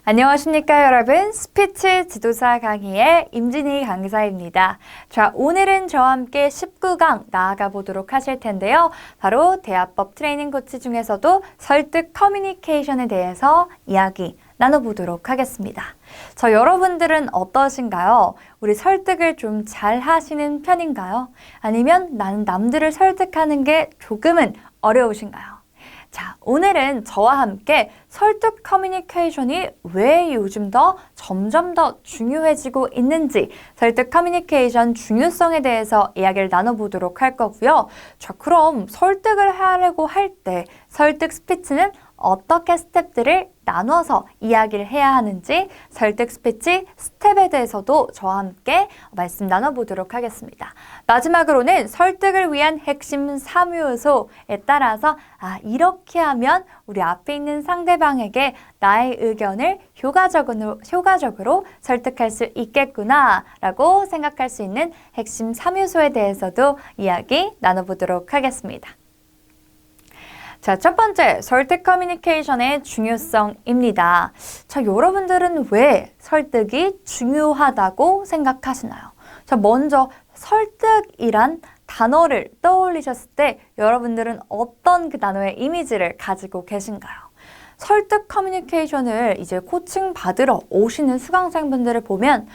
안녕하십니까 여러분, 스피치 지도사 강의의 임진희 강사입니다. 자, 오늘은 저와 함께 19강 나아가 보도록 하실 텐데요. 바로 대화법 트레이닝 코치 중에서도 설득 커뮤니케이션에 대해서 이야기 나눠보도록 하겠습니다. 자, 여러분들은 어떠신가요? 우리 설득을 좀 잘 하시는 편인가요? 아니면 나는 남들을 설득하는 게 조금은 어려우신가요? 자, 오늘은 저와 함께 설득 커뮤니케이션이 왜 요즘 점점 더 중요해지고 있는지 설득 커뮤니케이션 중요성에 대해서 이야기를 나눠보도록 할 거고요. 자, 그럼 설득을 하려고 할 때 설득 스피치는 어떻게 스텝들을 나눠서 이야기를 해야 하는지 설득 스피치 스텝에 대해서도 저와 함께 말씀 나눠보도록 하겠습니다. 마지막으로는 설득을 위한 핵심 3요소에 따라서 이렇게 하면 우리 앞에 있는 상대방에게 나의 의견을 효과적으로 설득할 수 있겠구나 라고 생각할 수 있는 핵심 3요소에 대해서도 이야기 나눠보도록 하겠습니다. 자, 첫 번째, 설득 커뮤니케이션의 중요성입니다. 자, 여러분들은 왜 설득이 중요하다고 생각하시나요? 자, 먼저 설득이란 단어를 떠올리셨을 때 여러분들은 어떤 그 단어의 이미지를 가지고 계신가요? 설득 커뮤니케이션을 이제 코칭 받으러 오시는 수강생분들을 보면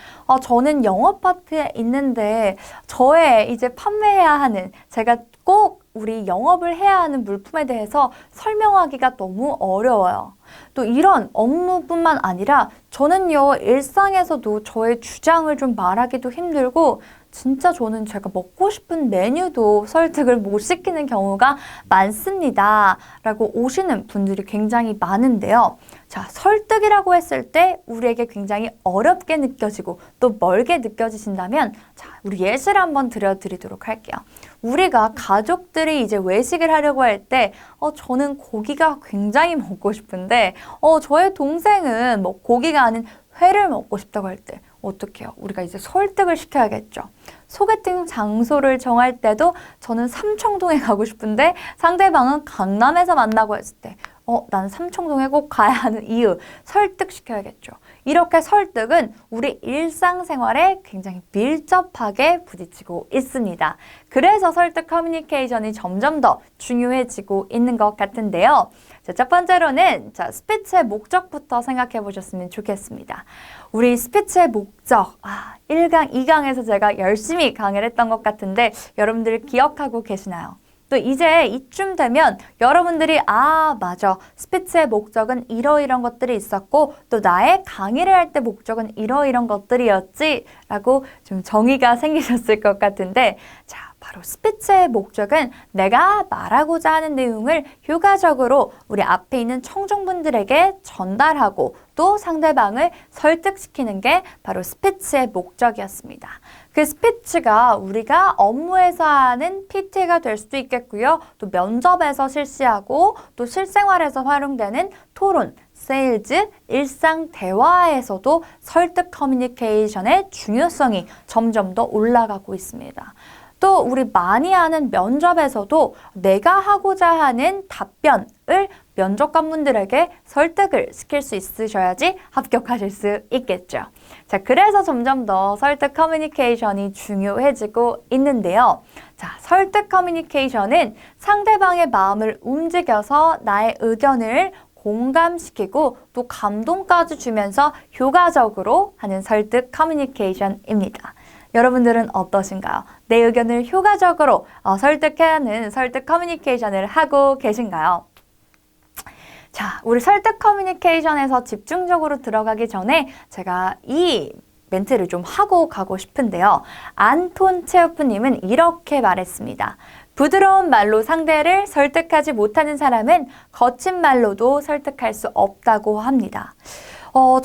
저는 영업 파트에 있는데 저의 이제 판매해야 하는 제가 꼭 우리 영업을 해야 하는 물품에 대해서 설명하기가 너무 어려워요. 또 이런 업무뿐만 아니라 저는요, 일상에서도 저의 주장을 좀 말하기도 힘들고 진짜 저는 제가 먹고 싶은 메뉴도 설득을 못 시키는 경우가 많습니다. 라고 오시는 분들이 굉장히 많은데요. 자, 설득이라고 했을 때 우리에게 굉장히 어렵게 느껴지고 또 멀게 느껴지신다면 자, 우리 예시를 한번 들려드리도록 할게요. 우리가 가족들이 이제 외식을 하려고 할 때 저는 고기가 굉장히 먹고 싶은데 저의 동생은 뭐 고기가 아닌 회를 먹고 싶다고 할 때 어떻게 해요? 우리가 이제 설득을 시켜야겠죠. 소개팅 장소를 정할 때도 저는 삼청동에 가고 싶은데 상대방은 강남에서 만나고 했을 때 나는 삼청동에 꼭 가야 하는 이유 설득시켜야겠죠. 이렇게 설득은 우리 일상생활에 굉장히 밀접하게 부딪히고 있습니다. 그래서 설득 커뮤니케이션이 점점 더 중요해지고 있는 것 같은데요. 자, 첫 번째로는 스피치의 목적부터 생각해 보셨으면 좋겠습니다. 우리 스피치의 목적, 1강, 2강에서 제가 열심히 강의를 했던 것 같은데 여러분들 기억하고 계시나요? 또 이제 이쯤 되면 여러분들이 맞아. 스피치의 목적은 이러이런 것들이 있었고 또 나의 강의를 할 때 목적은 이러이런 것들이었지 라고 좀 정의가 생기셨을 것 같은데 자, 바로 스피치의 목적은 내가 말하고자 하는 내용을 효과적으로 우리 앞에 있는 청중분들에게 전달하고 또 상대방을 설득시키는 게 바로 스피치의 목적이었습니다. 그 스피치가 우리가 업무에서 하는 PT가 될 수도 있겠고요. 또 면접에서 실시하고 또 실생활에서 활용되는 토론, 세일즈, 일상 대화에서도 설득 커뮤니케이션의 중요성이 점점 더 올라가고 있습니다. 또 우리 많이 하는 면접에서도 내가 하고자 하는 답변을 면접관분들에게 설득을 시킬 수 있으셔야지 합격하실 수 있겠죠. 자, 그래서 점점 더 설득 커뮤니케이션이 중요해지고 있는데요. 자, 설득 커뮤니케이션은 상대방의 마음을 움직여서 나의 의견을 공감시키고 또 감동까지 주면서 효과적으로 하는 설득 커뮤니케이션입니다. 여러분들은 어떠신가요? 내 의견을 효과적으로 설득해야 하는 설득 커뮤니케이션을 하고 계신가요? 자, 우리 설득 커뮤니케이션에서 집중적으로 들어가기 전에 제가 이 멘트를 좀 하고 가고 싶은데요. 안톤 체호프님은 이렇게 말했습니다. 부드러운 말로 상대를 설득하지 못하는 사람은 거친 말로도 설득할 수 없다고 합니다.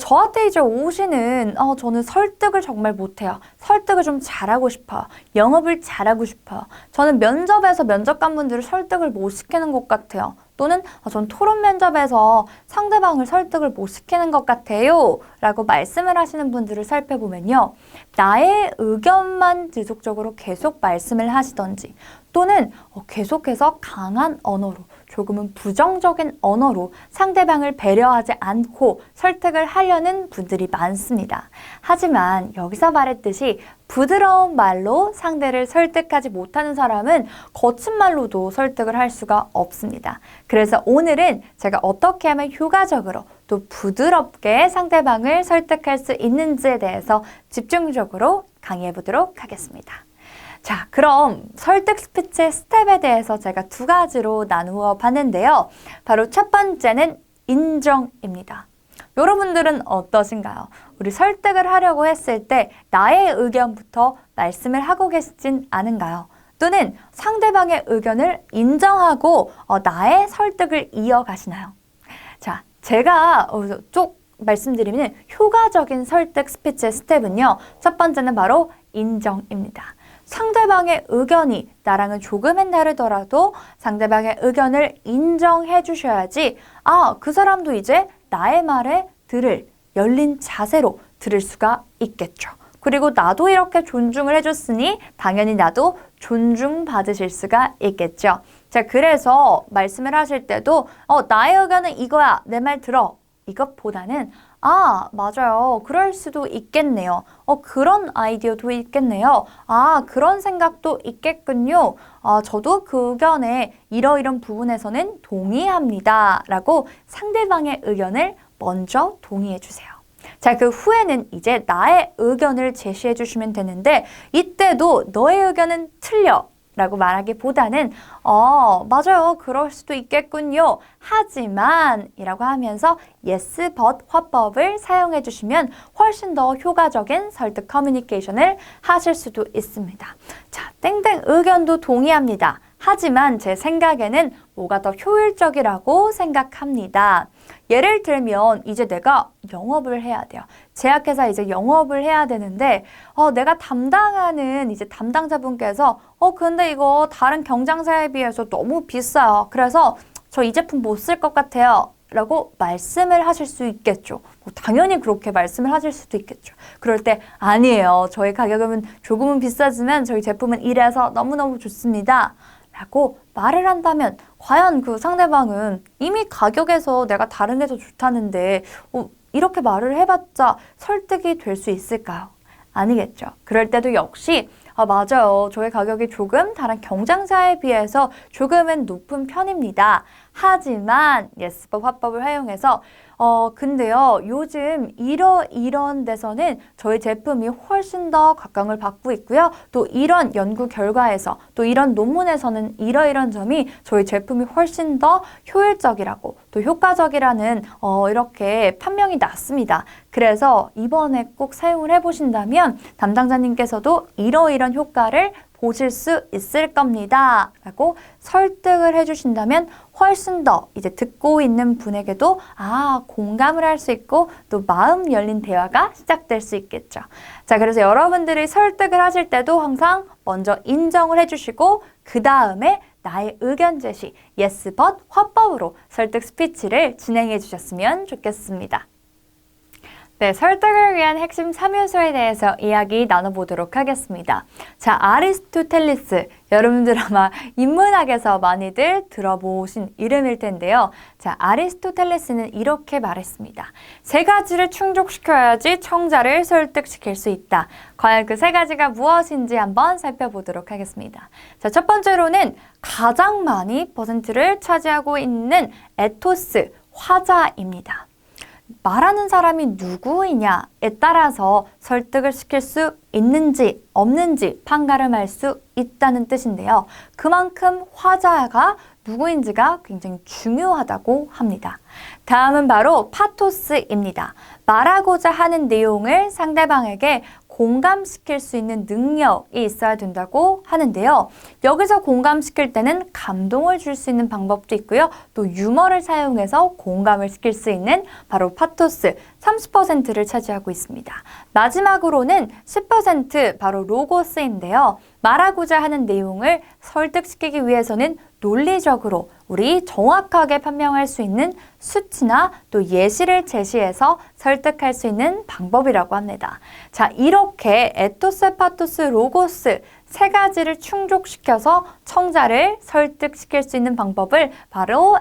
저한테 이제 오시는 저는 설득을 정말 못해요. 설득을 좀 잘하고 싶어요. 영업을 잘하고 싶어요. 저는 면접에서 면접관분들을 설득을 못 시키는 것 같아요. 또는 전 토론 면접에서 상대방을 설득을 못 시키는 것 같아요 라고 말씀을 하시는 분들을 살펴보면요. 나의 의견만 지속적으로 계속 말씀을 하시던지 또는 계속해서 강한 언어로 조금은 부정적인 언어로 상대방을 배려하지 않고 설득을 하려는 분들이 많습니다. 하지만 여기서 말했듯이 부드러운 말로 상대를 설득하지 못하는 사람은 거친 말로도 설득을 할 수가 없습니다. 그래서 오늘은 제가 어떻게 하면 효과적으로 또 부드럽게 상대방을 설득할 수 있는지에 대해서 집중적으로 강의해 보도록 하겠습니다. 자, 그럼 설득 스피치 스텝에 대해서 제가 두 가지로 나누어 봤는데요. 바로 첫 번째는 인정입니다. 여러분들은 어떠신가요? 우리 설득을 하려고 했을 때 나의 의견부터 말씀을 하고 계시진 않은가요? 또는 상대방의 의견을 인정하고 나의 설득을 이어가시나요? 자, 제가 쭉 말씀드리면 효과적인 설득 스피치 스텝은요. 첫 번째는 바로 인정입니다. 상대방의 의견이 나랑은 조금은 다르더라도 상대방의 의견을 인정해 주셔야지 그 사람도 이제 나의 말에 들을 열린 자세로 들을 수가 있겠죠. 그리고 나도 이렇게 존중을 해줬으니 당연히 나도 존중받으실 수가 있겠죠. 자, 그래서 말씀을 하실 때도 나의 의견은 이거야. 내 말 들어. 이것보다는 맞아요. 그럴 수도 있겠네요. 그런 아이디어도 있겠네요. 그런 생각도 있겠군요. 저도 그 의견에 이러이런 부분에서는 동의합니다. 라고 상대방의 의견을 먼저 동의해 주세요. 자, 그 후에는 이제 나의 의견을 제시해 주시면 되는데 이때도 너의 의견은 틀려. 라고 말하기보다는 맞아요. 그럴 수도 있겠군요. 하지만 이라고 하면서 yes, but 화법을 사용해 주시면 훨씬 더 효과적인 설득 커뮤니케이션을 하실 수도 있습니다. 자, 땡땡 의견도 동의합니다. 하지만 제 생각에는 뭐가 더 효율적이라고 생각합니다. 예를 들면 이제 내가 영업을 해야 돼요. 제약회사 이제 영업을 해야 되는데 내가 담당하는 이제 담당자분께서 근데 이거 다른 경쟁사에 비해서 너무 비싸요. 그래서 저 이 제품 못 쓸 것 같아요. 라고 말씀을 하실 수 있겠죠. 당연히 그렇게 말씀을 하실 수도 있겠죠. 그럴 때 아니에요. 저희 가격은 조금은 비싸지만 저희 제품은 이래서 너무너무 좋습니다. 라고 말을 한다면 과연 그 상대방은 이미 가격에서 내가 다른 데서 좋다는데 이렇게 말을 해봤자 설득이 될 수 있을까요? 아니겠죠. 그럴 때도 역시 맞아요. 저희 가격이 조금 다른 경쟁사에 비해서 조금은 높은 편입니다. 하지만 예스법 화법을 활용해서 근데요, 요즘 이런 데서는 저희 제품이 훨씬 더 각광을 받고 있고요. 또 이런 연구 결과에서 또 이런 논문에서는 이러이런 점이 저희 제품이 훨씬 더 효율적이라고 또 효과적이라는 이렇게 판명이 났습니다. 그래서 이번에 꼭 사용을 해보신다면 담당자님께서도 이러이런 효과를 보실 수 있을 겁니다. 라고 설득을 해주신다면 훨씬 더 이제 듣고 있는 분에게도 공감을 할 수 있고 또 마음 열린 대화가 시작될 수 있겠죠. 자, 그래서 여러분들이 설득을 하실 때도 항상 먼저 인정을 해주시고 그 다음에 나의 의견 제시, yes, but 화법으로 설득 스피치를 진행해 주셨으면 좋겠습니다. 네, 설득을 위한 핵심 3요소에 대해서 이야기 나눠보도록 하겠습니다. 자, 아리스토텔레스. 여러분들 아마 인문학에서 많이들 들어보신 이름일 텐데요. 자, 아리스토텔레스는 이렇게 말했습니다. 세 가지를 충족시켜야지 청자를 설득시킬 수 있다. 과연 그 세 가지가 무엇인지 한번 살펴보도록 하겠습니다. 자, 첫 번째로는 가장 많이 퍼센트를 차지하고 있는 에토스, 화자입니다. 말하는 사람이 누구이냐에 따라서 설득을 시킬 수 있는지 없는지 판가름할 수 있다는 뜻인데요. 그만큼 화자가 누구인지가 굉장히 중요하다고 합니다. 다음은 바로 파토스입니다. 말하고자 하는 내용을 상대방에게 공감시킬 수 있는 능력이 있어야 된다고 하는데요. 여기서 공감시킬 때는 감동을 줄 수 있는 방법도 있고요. 또 유머를 사용해서 공감을 시킬 수 있는 바로 파토스 30%를 차지하고 있습니다. 마지막으로는 10% 바로 로고스인데요. 말하고자 하는 내용을 설득시키기 위해서는 논리적으로 우리 정확하게 판명할 수 있는 수치나 또 예시를 제시해서 설득할 수 있는 방법이라고 합니다. 자, 이렇게 에토스, 파토스, 로고스 세 가지를 충족시켜서 청자를 설득시킬 수 있는 방법을 바로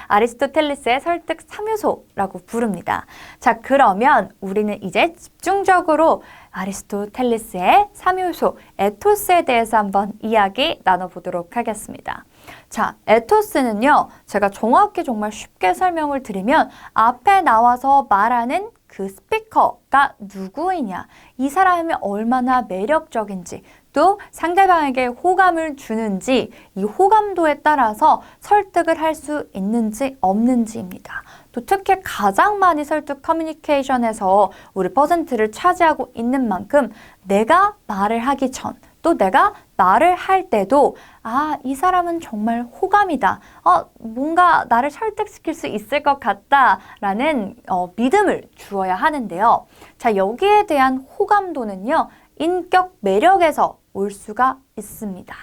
아리스토텔레스의 설득 3요소라고 부릅니다. 자, 그러면 우리는 이제 집중적으로 아리스토텔레스의 3요소 에토스에 대해서 한번 이야기 나눠보도록 하겠습니다. 자, 에토스는요, 제가 정말 쉽게 설명을 드리면 앞에 나와서 말하는 그 스피커가 누구이냐, 이 사람이 얼마나 매력적인지, 또 상대방에게 호감을 주는지, 이 호감도에 따라서 설득을 할 수 있는지 없는지입니다. 또 특히 가장 많이 설득 커뮤니케이션에서 우리 퍼센트를 차지하고 있는 만큼 내가 말을 하기 전, 또 내가 말을 할 때도 이 사람은 정말 호감이다. 뭔가 나를 설득시킬 수 있을 것 같다라는 믿음을 주어야 하는데요. 자, 여기에 대한 호감도는요, 인격 매력에서 올 수가 있습니다.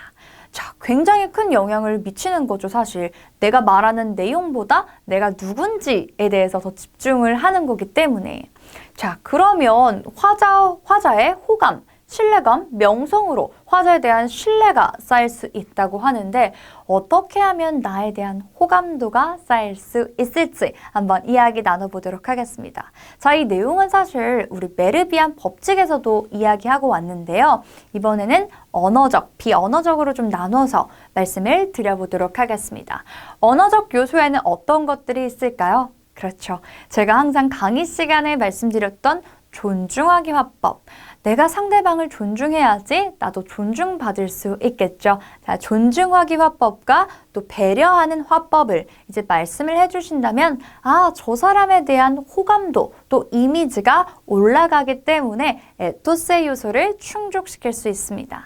자, 굉장히 큰 영향을 미치는 거죠, 사실. 내가 말하는 내용보다 내가 누군지에 대해서 더 집중을 하는 거기 때문에. 자, 그러면 화자의 호감, 신뢰감, 명성으로 화자에 대한 신뢰가 쌓일 수 있다고 하는데 어떻게 하면 나에 대한 호감도가 쌓일 수 있을지 한번 이야기 나눠보도록 하겠습니다. 자, 이 내용은 사실 우리 메르비안 법칙에서도 이야기하고 왔는데요. 이번에는 언어적, 비언어적으로 좀 나눠서 말씀을 드려보도록 하겠습니다. 언어적 요소에는 어떤 것들이 있을까요? 그렇죠. 제가 항상 강의 시간에 말씀드렸던 존중하기 화법. 내가 상대방을 존중해야지 나도 존중받을 수 있겠죠. 자, 존중하기 화법과 또 배려하는 화법을 이제 말씀을 해주신다면 저 사람에 대한 호감도 또 이미지가 올라가기 때문에 에토스의 요소를 충족시킬 수 있습니다.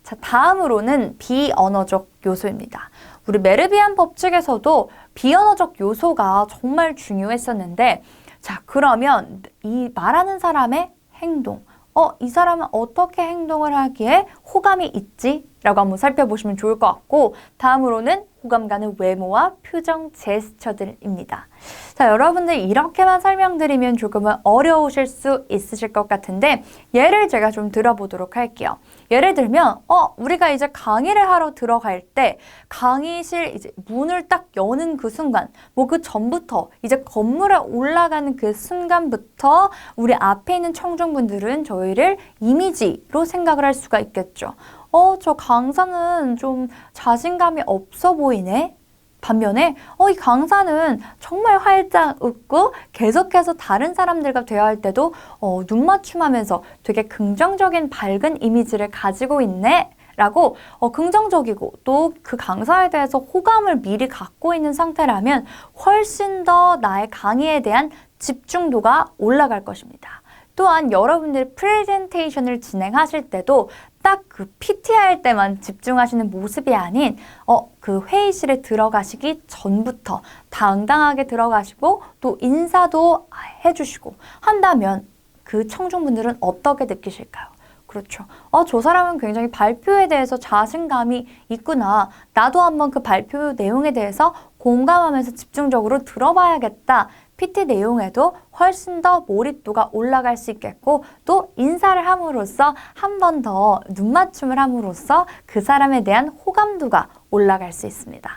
자, 다음으로는 비언어적 요소입니다. 우리 메르비안 법칙에서도 비언어적 요소가 정말 중요했었는데, 자, 그러면 이 말하는 사람의 행동, 이 사람은 어떻게 행동을 하기에 호감이 있지? 라고 한번 살펴보시면 좋을 것 같고, 다음으로는 호감 가는 외모와 표정 제스처들입니다. 자, 여러분들 이렇게만 설명드리면 조금은 어려우실 수 있으실 것 같은데 예를 제가 좀 들어보도록 할게요. 예를 들면 우리가 이제 강의를 하러 들어갈 때 강의실 이제 문을 딱 여는 그 순간, 그 전부터 이제 건물에 올라가는 그 순간부터 우리 앞에 있는 청중분들은 저희를 이미지로 생각을 할 수가 있겠죠. 저 강사는 좀 자신감이 없어 보이네. 반면에 이 강사는 정말 활짝 웃고 계속해서 다른 사람들과 대화할 때도 눈 맞춤하면서 되게 긍정적인 밝은 이미지를 가지고 있네. 라고 긍정적이고 또 그 강사에 대해서 호감을 미리 갖고 있는 상태라면 훨씬 더 나의 강의에 대한 집중도가 올라갈 것입니다. 또한 여러분들이 프레젠테이션을 진행하실 때도 딱 그 PT 할 때만 집중하시는 모습이 아닌 그 회의실에 들어가시기 전부터 당당하게 들어가시고 또 인사도 해주시고 한다면 그 청중분들은 어떻게 느끼실까요? 그렇죠. 저 사람은 굉장히 발표에 대해서 자신감이 있구나. 나도 한번 그 발표 내용에 대해서 공감하면서 집중적으로 들어봐야겠다. PT 내용에도 훨씬 더 몰입도가 올라갈 수 있겠고 또 인사를 함으로써 한 번 더 눈맞춤을 함으로써 그 사람에 대한 호감도가 올라갈 수 있습니다.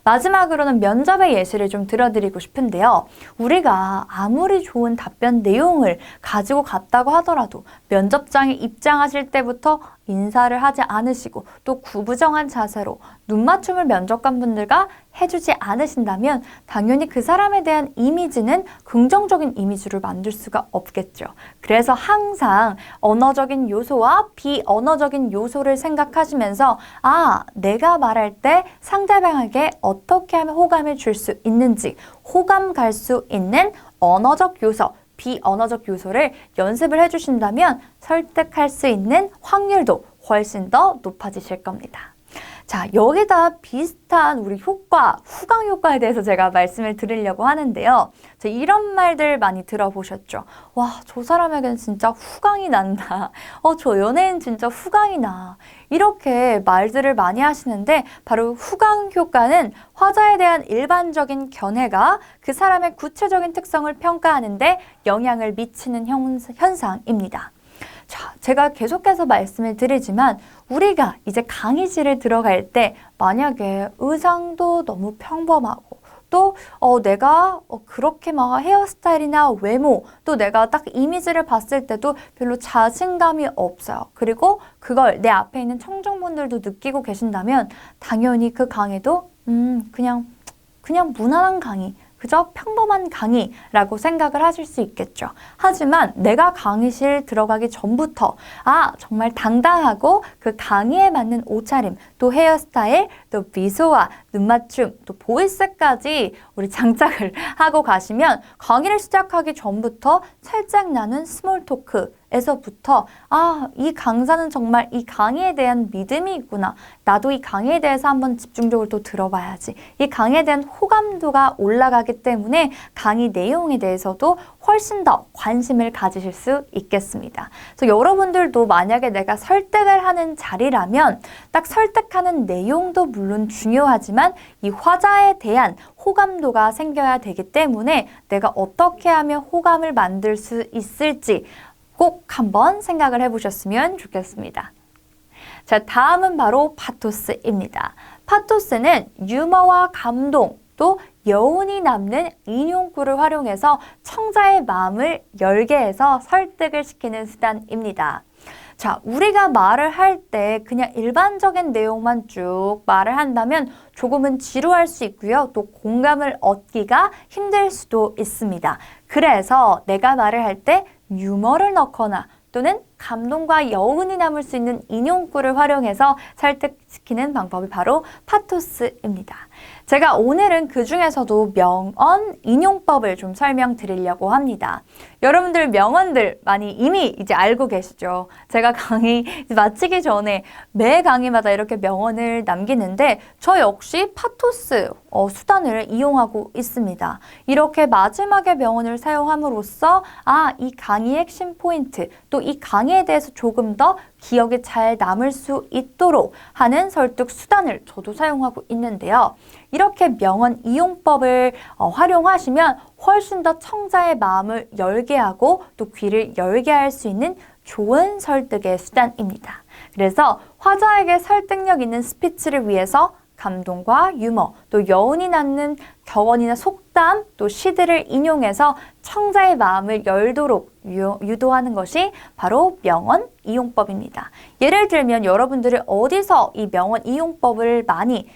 마지막으로는 면접의 예시를 좀 들어드리고 싶은데요. 우리가 아무리 좋은 답변 내용을 가지고 갔다고 하더라도 면접장에 입장하실 때부터 인사를 하지 않으시고 또 구부정한 자세로 눈맞춤을 면접관분들과 해주지 않으신다면 당연히 그 사람에 대한 이미지는 긍정적인 이미지를 만들 수가 없겠죠. 그래서 항상 언어적인 요소와 비언어적인 요소를 생각하시면서 내가 말할 때 상대방에게 어떻게 하면 호감을 줄 수 있는지 호감 갈 수 있는 언어적 요소, 비언어적 요소를 연습을 해주신다면 설득할 수 있는 확률도 훨씬 더 높아지실 겁니다. 자, 여기다 비슷한 우리 효과, 후광 효과에 대해서 제가 말씀을 드리려고 하는데요. 이런 말들 많이 들어보셨죠? 와, 저 사람에겐 진짜 후광이 난다. 저 연예인 진짜 후광이 나. 이렇게 말들을 많이 하시는데 바로 후광 효과는 화자에 대한 일반적인 견해가 그 사람의 구체적인 특성을 평가하는데 영향을 미치는 현상입니다. 자, 제가 계속해서 말씀을 드리지만 우리가 이제 강의실에 들어갈 때 만약에 의상도 너무 평범하고 또 내가 그렇게 막 헤어스타일이나 외모 또 내가 딱 이미지를 봤을 때도 별로 자신감이 없어요. 그리고 그걸 내 앞에 있는 청중분들도 느끼고 계신다면 당연히 그 강의도 그냥 무난한 강의, 그저 평범한 강의라고 생각을 하실 수 있겠죠. 하지만 내가 강의실 들어가기 전부터 정말 당당하고 그 강의에 맞는 옷차림, 또 헤어스타일, 또 미소와 눈맞춤, 또 보이스까지 우리 장착을 하고 가시면 강의를 시작하기 전부터 살짝 나는 스몰 토크에서부터 이 강사는 정말 이 강의에 대한 믿음이 있구나. 나도 이 강의에 대해서 한번 집중적으로 또 들어봐야지. 이 강의에 대한 호감도가 올라가기 때문에 강의 내용에 대해서도 훨씬 더 관심을 가지실 수 있겠습니다. 그래서 여러분들도 만약에 내가 설득을 하는 자리라면 딱 설득하는 내용도 물론 중요하지만 이 화자에 대한 호감도가 생겨야 되기 때문에 내가 어떻게 하면 호감을 만들 수 있을지 꼭 한번 생각을 해보셨으면 좋겠습니다. 자, 다음은 바로 파토스입니다. 파토스는 유머와 감동, 또 여운이 남는 인용구를 활용해서 청자의 마음을 열게 해서 설득을 시키는 수단입니다. 자, 우리가 말을 할 때 그냥 일반적인 내용만 쭉 말을 한다면 조금은 지루할 수 있고요. 또 공감을 얻기가 힘들 수도 있습니다. 그래서 내가 말을 할 때 유머를 넣거나 또는 감동과 여운이 남을 수 있는 인용구를 활용해서 설득시키는 방법이 바로 파토스입니다. 제가 오늘은 그 중에서도 명언 인용법을 좀 설명드리려고 합니다. 여러분들 명언들 많이 이미 이제 알고 계시죠? 제가 강의 마치기 전에 매 강의마다 이렇게 명언을 남기는데 저 역시 파토스 수단을 이용하고 있습니다. 이렇게 마지막에 명언을 사용함으로써 이 강의의 핵심 포인트, 또 이 강의에 대해서 조금 더 기억에 잘 남을 수 있도록 하는 설득 수단을 저도 사용하고 있는데요. 이렇게 명언 이용법을 활용하시면 훨씬 더 청자의 마음을 열게 하고 또 귀를 열게 할 수 있는 좋은 설득의 수단입니다. 그래서 화자에게 설득력 있는 스피치를 위해서 감동과 유머, 또 여운이 남는 격언이나 속담, 또 시들을 인용해서 청자의 마음을 열도록 유도하는 것이 바로 명언 이용법입니다. 예를 들면 여러분들이 어디서 이 명언 이용법을 많이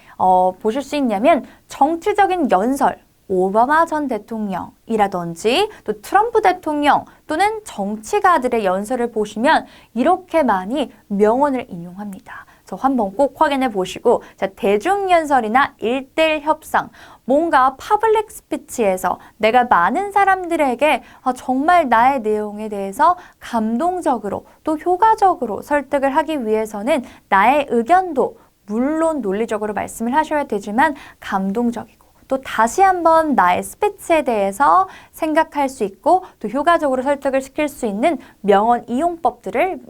보실 수 있냐면 정치적인 연설, 오바마 전 대통령이라든지 또 트럼프 대통령 또는 정치가들의 연설을 보시면 이렇게 많이 명언을 인용합니다. 그래서 한번 꼭 확인해 보시고 대중연설이나 1:1 협상, 뭔가 퍼블릭 스피치에서 내가 많은 사람들에게 정말 나의 내용에 대해서 감동적으로 또 효과적으로 설득을 하기 위해서는 나의 의견도 물론 논리적으로 말씀을 하셔야 되지만 감동적이고 또 다시 한번 나의 스피치에 대해서 생각할 수 있고 또 효과적으로 설득을 시킬 수 있는 명언 인용법들을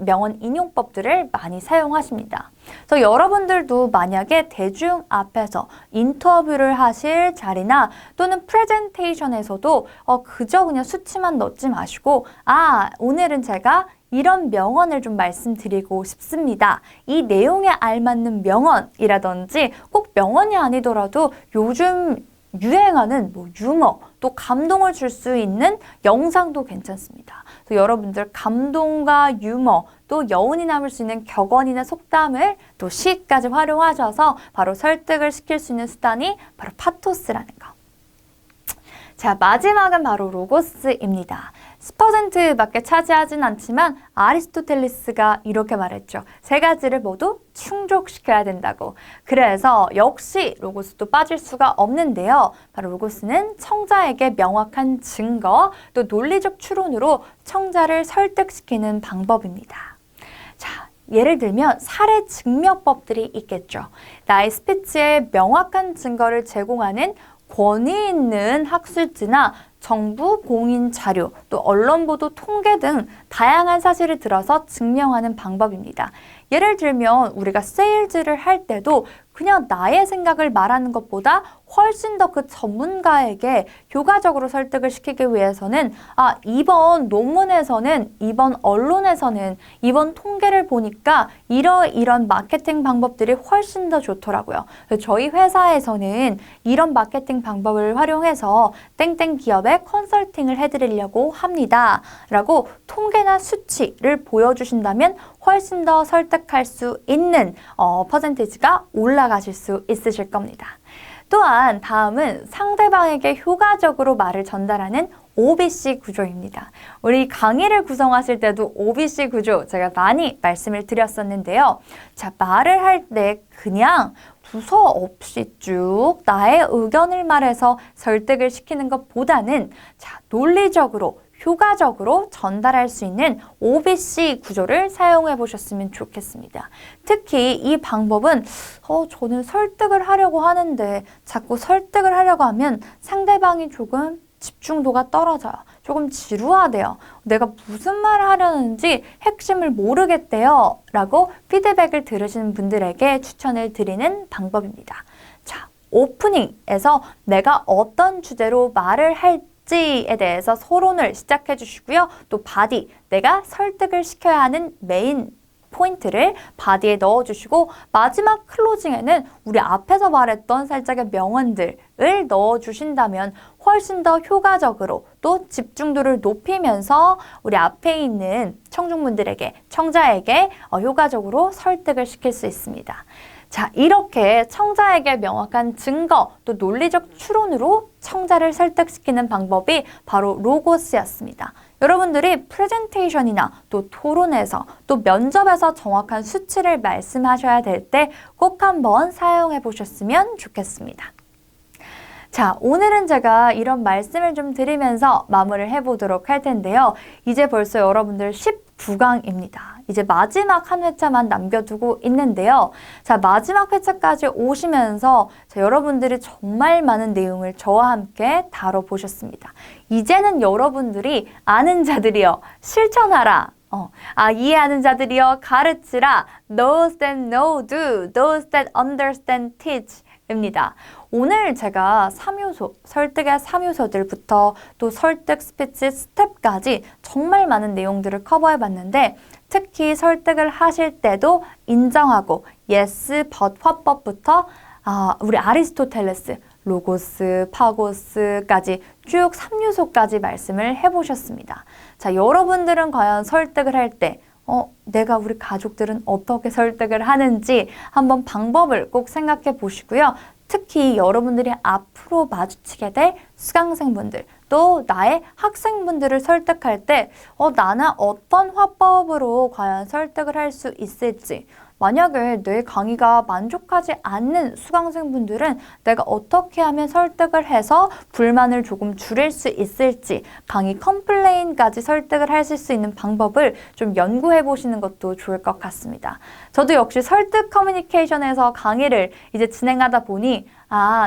많이 사용하십니다. 그래서 여러분들도 만약에 대중 앞에서 인터뷰를 하실 자리나 또는 프레젠테이션에서도 그저 그냥 수치만 넣지 마시고 오늘은 제가 이런 명언을 좀 말씀드리고 싶습니다. 이 내용에 알맞는 명언이라든지 꼭 명언이 아니더라도 요즘 유행하는 유머, 또 감동을 줄 수 있는 영상도 괜찮습니다. 그래서 여러분들 감동과 유머, 또 여운이 남을 수 있는 격언이나 속담을 또 시까지 활용하셔서 바로 설득을 시킬 수 있는 수단이 바로 파토스라는 거. 자, 마지막은 바로 로고스입니다. 10%밖에 차지하진 않지만 아리스토텔레스가 이렇게 말했죠. 세 가지를 모두 충족시켜야 된다고. 그래서 역시 로고스도 빠질 수가 없는데요. 바로 로고스는 청자에게 명확한 증거, 또 논리적 추론으로 청자를 설득시키는 방법입니다. 자, 예를 들면 사례 증명법들이 있겠죠. 나의 스피치에 명확한 증거를 제공하는 권위 있는 학술지나 정부 공인 자료, 또 언론 보도 통계 등 다양한 사실을 들어서 증명하는 방법입니다. 예를 들면 우리가 세일즈를 할 때도 그냥 나의 생각을 말하는 것보다 훨씬 더 그 전문가에게 효과적으로 설득을 시키기 위해서는 이번 논문에서는, 이번 언론에서는, 이번 통계를 보니까 이런 마케팅 방법들이 훨씬 더 좋더라고요. 저희 회사에서는 이런 마케팅 방법을 활용해서 땡땡 기업에 컨설팅을 해드리려고 합니다. 라고 통계나 수치를 보여주신다면 훨씬 더 설득할 수 있는 퍼센티지가 올라가실 수 있으실 겁니다. 또한 다음은 상대방에게 효과적으로 말을 전달하는 OBC 구조입니다. 우리 강의를 구성하실 때도 OBC 구조 제가 많이 말씀을 드렸었는데요. 자, 말을 할 때 그냥 부서 없이 쭉 나의 의견을 말해서 설득을 시키는 것보다는 자, 논리적으로 효과적으로 전달할 수 있는 OBC 구조를 사용해 보셨으면 좋겠습니다. 특히 이 방법은 저는 설득을 하려고 하는데 자꾸 설득을 하려고 하면 상대방이 조금 집중도가 떨어져요. 조금 지루하대요. 내가 무슨 말을 하려는지 핵심을 모르겠대요. 라고 피드백을 들으시는 분들에게 추천을 드리는 방법입니다. 자, 오프닝에서 내가 어떤 주제로 말을 할지에 대해서 서론을 시작해 주시고요. 또 바디, 내가 설득을 시켜야 하는 메인 포인트를 바디에 넣어주시고 마지막 클로징에는 우리 앞에서 말했던 살짝의 명언들을 넣어주신다면 훨씬 더 효과적으로 또 집중도를 높이면서 우리 앞에 있는 청중분들에게, 청자에게 효과적으로 설득을 시킬 수 있습니다. 자, 이렇게 청자에게 명확한 증거 또 논리적 추론으로 청자를 설득시키는 방법이 바로 로고스였습니다. 여러분들이 프레젠테이션이나 또 토론에서 또 면접에서 정확한 수치를 말씀하셔야 될 때 꼭 한번 사용해 보셨으면 좋겠습니다. 자, 오늘은 제가 이런 말씀을 좀 드리면서 마무리를 해보도록 할 텐데요. 이제 벌써 여러분들 19강입니다. 이제 마지막 한 회차만 남겨두고 있는데요. 자, 마지막 회차까지 오시면서 여러분들이 정말 많은 내용을 저와 함께 다뤄보셨습니다. 이제는 여러분들이 아는 자들이여 실천하라. 이해하는 자들이여 가르치라. Those that know do, those that understand teach. 입니다. 오늘 제가 3요소, 설득의 3요소들부터 또 설득 스피치 스텝까지 정말 많은 내용들을 커버해 봤는데 특히 설득을 하실 때도 인정하고 yes, but 화법부터 우리 아리스토텔레스, 로고스, 파고스까지 쭉 3요소까지 말씀을 해보셨습니다. 자, 여러분들은 과연 설득을 할 때 내가 우리 가족들은 어떻게 설득을 하는지 한번 방법을 꼭 생각해 보시고요. 특히 여러분들이 앞으로 마주치게 될 수강생분들 또 나의 학생분들을 설득할 때 나는 어떤 화법으로 과연 설득을 할 수 있을지 만약에 내 강의가 만족하지 않는 수강생분들은 내가 어떻게 하면 설득을 해서 불만을 조금 줄일 수 있을지 강의 컴플레인까지 설득을 하실 수 있는 방법을 좀 연구해 보시는 것도 좋을 것 같습니다. 저도 역시 설득 커뮤니케이션에서 강의를 이제 진행하다 보니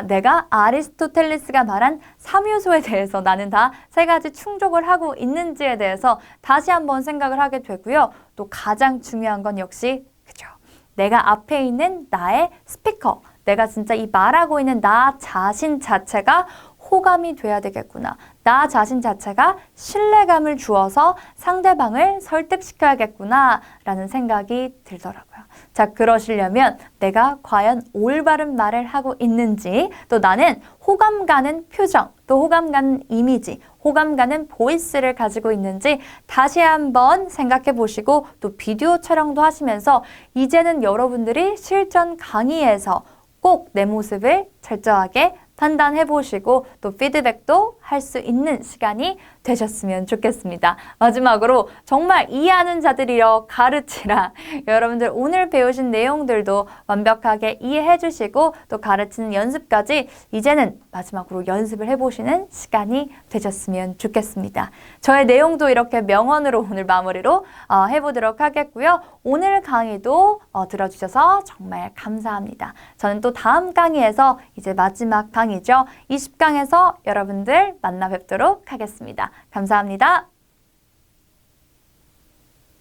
내가 아리스토텔레스가 말한 3요소에 대해서 나는 다 3가지 충족을 하고 있는지에 대해서 다시 한번 생각을 하게 되고요. 또 가장 중요한 건 역시 내가 앞에 있는 나의 스피커, 내가 진짜 이 말하고 있는 나 자신 자체가 호감이 돼야 되겠구나. 나 자신 자체가 신뢰감을 주어서 상대방을 설득시켜야겠구나 라는 생각이 들더라고요. 자, 그러시려면 내가 과연 올바른 말을 하고 있는지 또 나는 호감 가는 표정, 또 호감 가는 이미지, 호감 가는 보이스를 가지고 있는지 다시 한번 생각해 보시고 또 비디오 촬영도 하시면서 이제는 여러분들이 실전 강의에서 꼭 내 모습을 철저하게 판단해 보시고 또 피드백도 할 수 있는 시간이 되셨으면 좋겠습니다. 마지막으로 정말 이해하는 자들이여 가르치라. 여러분들 오늘 배우신 내용들도 완벽하게 이해해 주시고 또 가르치는 연습까지 이제는 마지막으로 연습을 해보시는 시간이 되셨으면 좋겠습니다. 저의 내용도 이렇게 명언으로 오늘 마무리로 해보도록 하겠고요. 오늘 강의도 들어주셔서 정말 감사합니다. 저는 또 다음 강의에서 이제 마지막 강의죠. 20강에서 여러분들 만나 뵙도록 하겠습니다. 감사합니다.